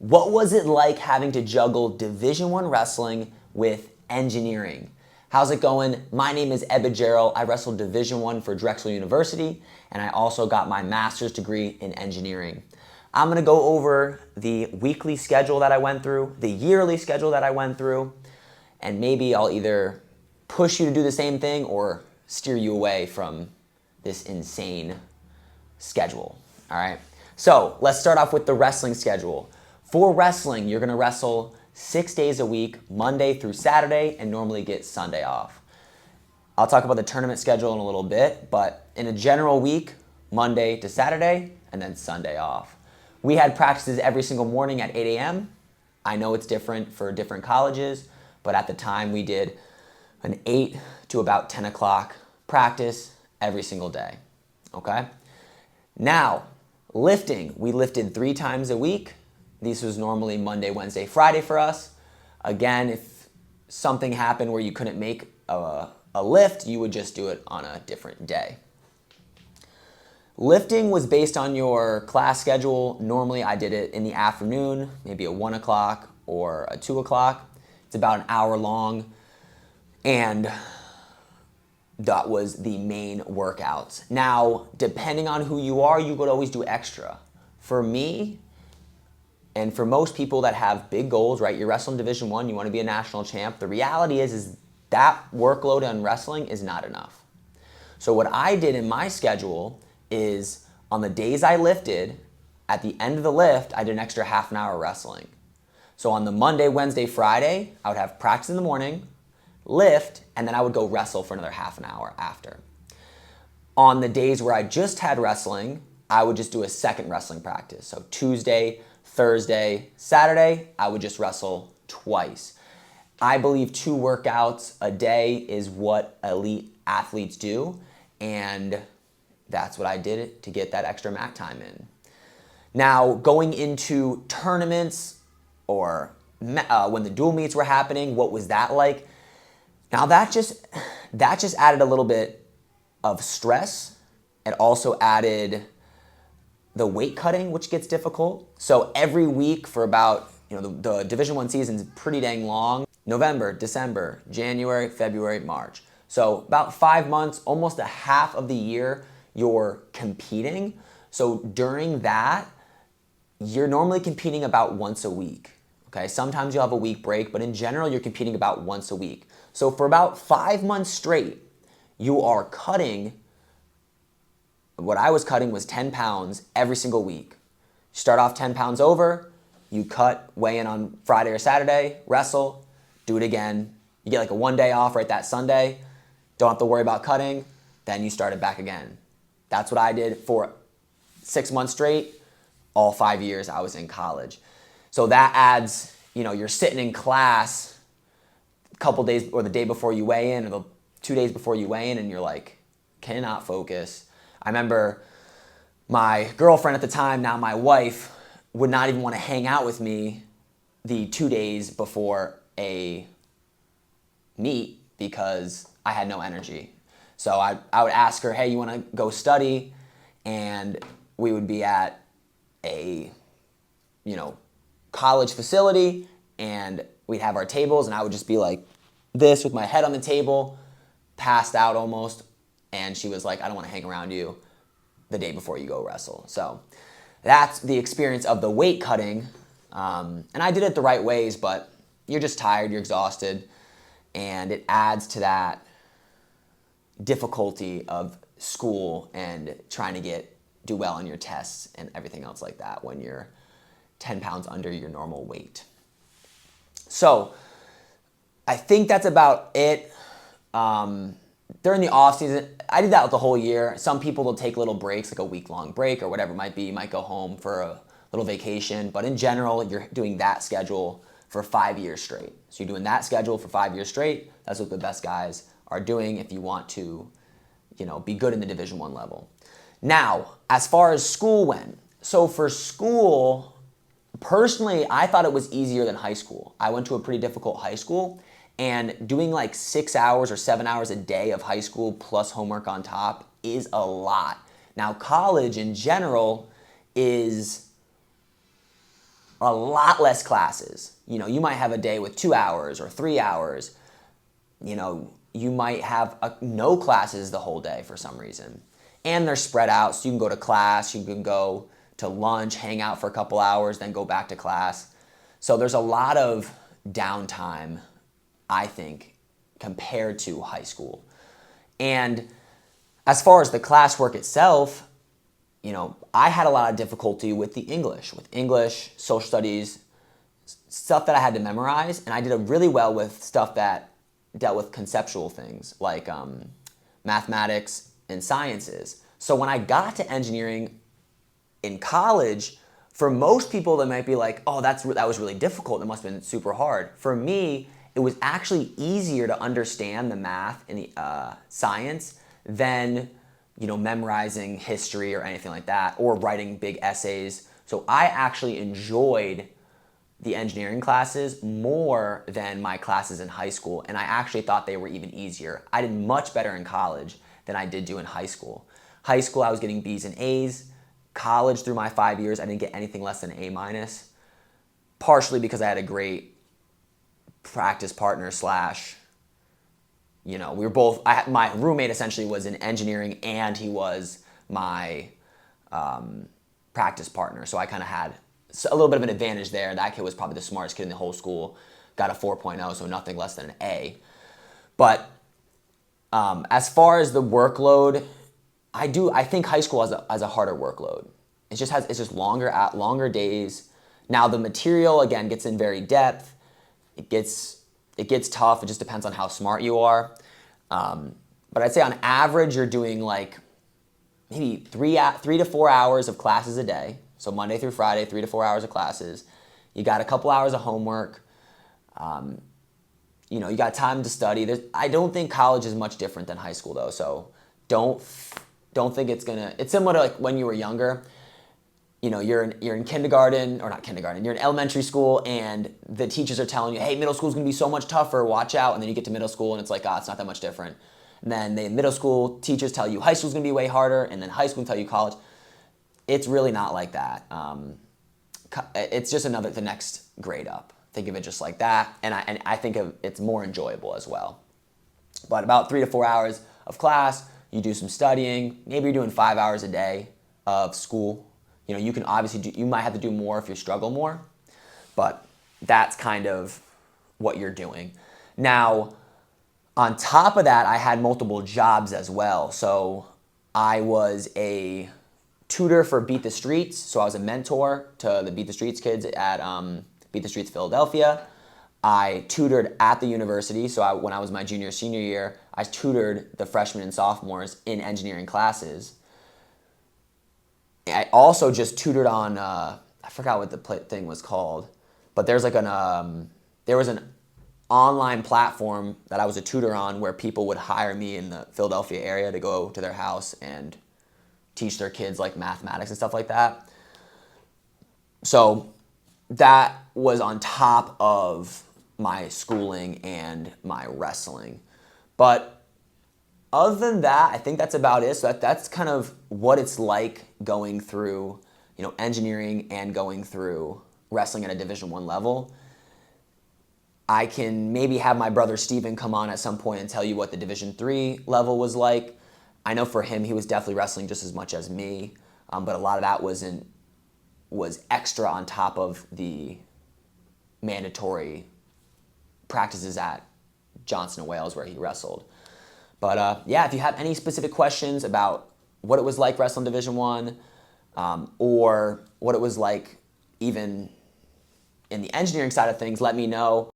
What was it like having to juggle Division I wrestling with engineering? How's it going? My name is Ebba Gerald. I wrestled Division I for Drexel University, and I also got my master's degree in engineering. I'm gonna go over the weekly schedule that I went through, the yearly schedule that I went through, and maybe I'll either push you to do the same thing or steer you away from this insane schedule, all right? So let's start off with the wrestling schedule. For wrestling, you're gonna wrestle 6 days a week, Monday through Saturday, and normally get Sunday off. I'll talk about the tournament schedule in a little bit, but in a general week, Monday to Saturday, and then Sunday off. We had practices every single morning at 8 a.m. I know it's different for different colleges, but at the time we did an 8 to about 10 o'clock practice every single day, okay? Now, lifting, we lifted 3 times a week. This was normally Monday, Wednesday, Friday for us. Again, if something happened where you couldn't make a lift, you would just do it on a different day. Lifting was based on your class schedule. Normally I did it in the afternoon, maybe a 1 o'clock or a 2 o'clock. It's about an hour long, and that was the main workouts. Now, depending on who you are, you could always do extra. For me, and for most people that have big goals, right? You're wrestling Division I, you want to be a national champ. The reality is that workload on wrestling is not enough. So what I did in my schedule is on the days I lifted, at the end of the lift, I did an extra half an hour wrestling. So on the Monday, Wednesday, Friday, I would have practice in the morning, lift, and then I would go wrestle for another half an hour after. On the days where I just had wrestling, I would just do a second wrestling practice. So Tuesday, Thursday, Saturday, I would just wrestle twice. I believe 2 workouts a day is what elite athletes do, and that's what I did to get that extra mat time in. Now, going into tournaments or when the dual meets were happening, what was that like? Now that just added a little bit of stress. It also added the weight cutting, which gets difficult. So every week for about, the Division I season is pretty dang long. November, December, January, February, March. So about 5 months, almost a half of the year, you're competing. So during that, you're normally competing about once a week. Okay, sometimes you'll have a week break, but in general, you're competing about once a week. So for about 5 months straight, you are cutting, what I was cutting was 10 pounds every single week. You start off 10 pounds over, you cut, weigh in on Friday or Saturday, wrestle, do it again. You get like a 1 day off right that Sunday, don't have to worry about cutting, then you start it back again. That's what I did for 6 months straight, all 5 years I was in college. So that adds, you're sitting in class a couple days or the day before you weigh in or the 2 days before you weigh in, and you're like, cannot focus. I remember my girlfriend at the time, now my wife, would not even want to hang out with me the 2 days before a meet because I had no energy. So I would ask her, hey, you want to go study? And we would be at a, college facility, and we'd have our tables, and I would just be like this with my head on the table, passed out almost, and she was like, I don't want to hang around you the day before you go wrestle. So that's the experience of the weight cutting, and I did it the right ways, but you're just tired, you're exhausted, and it adds to that difficulty of school and trying to do well on your tests and everything else like that when you're 10 pounds under your normal weight. So I think that's about it. During the off season, I did that the whole year. Some people will take little breaks, like a week-long break or whatever it might be. You might go home for a little vacation, but in general, you're doing that schedule for 5 years straight. So you're doing that schedule for 5 years straight. That's what the best guys are doing if you want to, be good in the Division I level. Now, as far as school went, so for school, personally, I thought it was easier than high school. I went to a pretty difficult high school, and doing like 6 hours or 7 hours a day of high school plus homework on top is a lot. Now, college in general is a lot less classes. You know, you might have a day with 2 hours or 3 hours. You know, you might have no classes the whole day for some reason. And they're spread out, so you can go to class, you can go to lunch, hang out for a couple hours, then go back to class. So there's a lot of downtime, I think, compared to high school. And as far as the classwork itself, you know, I had a lot of difficulty with English, social studies, stuff that I had to memorize, and I did really well with stuff that dealt with conceptual things like mathematics and sciences. So when I got to engineering in college, for most people that might be like, oh, that was really difficult, it must have been super hard. For me, it was actually easier to understand the math and the science than, you know, memorizing history or anything like that, or writing big essays. So I actually enjoyed the engineering classes more than my classes in high school, and I actually thought they were even easier. I did much better in college than I did do in high school. High school, I was getting B's and A's. College, through my 5 years, I didn't get anything less than an A-, partially because I had a great practice partner slash, you know, we were both, my roommate essentially was in engineering and he was my practice partner. So I kind of had a little bit of an advantage there. That kid was probably the smartest kid in the whole school, got a 4.0, so nothing less than an A. But as far as the workload, I think high school has a harder workload. It's just longer days. Now the material again gets in very depth. It gets tough. It just depends on how smart you are. But I'd say on average you're doing like maybe 3 to 4 hours of classes a day. So Monday through Friday, 3 to 4 hours of classes. You got a couple hours of homework. You know, you got time to study. I don't think college is much different than high school though. So don't think it's similar to like when you were younger. You know, you're in kindergarten, or not kindergarten, you're in elementary school and the teachers are telling you, hey, middle school's gonna be so much tougher, watch out. And then you get to middle school and it's like, it's not that much different. And then the middle school teachers tell you high school's gonna be way harder, and then high school can tell you college. It's really not like that. It's just the next grade up. Think of it just like that. And I think it's more enjoyable as well. But about 3 to 4 hours of class, you do some studying, maybe you're doing 5 hours a day of school. You know, you can obviously you might have to do more if you struggle more, but that's kind of what you're doing. Now, on top of that, I had multiple jobs as well. So I was a tutor for Beat the Streets. So I was a mentor to the Beat the Streets kids at Beat the Streets Philadelphia. I tutored at the university. So when I was my senior year, I tutored the freshmen and sophomores in engineering classes. I also just tutored on, I forgot what the thing was called, but there was an online platform that I was a tutor on where people would hire me in the Philadelphia area to go to their house and teach their kids like mathematics and stuff like that. So that was on top of my schooling and my wrestling. But other than that, I think that's about it. So that's kind of what it's like going through, you know, engineering and going through wrestling at a Division I level. I can maybe have my brother Steven come on at some point and tell you what the Division III level was like. I know for him, he was definitely wrestling just as much as me, but a lot of that was extra on top of the mandatory practices at Johnson & Wales where he wrestled. But yeah, if you have any specific questions about what it was like wrestling Division I, or what it was like even in the engineering side of things, let me know.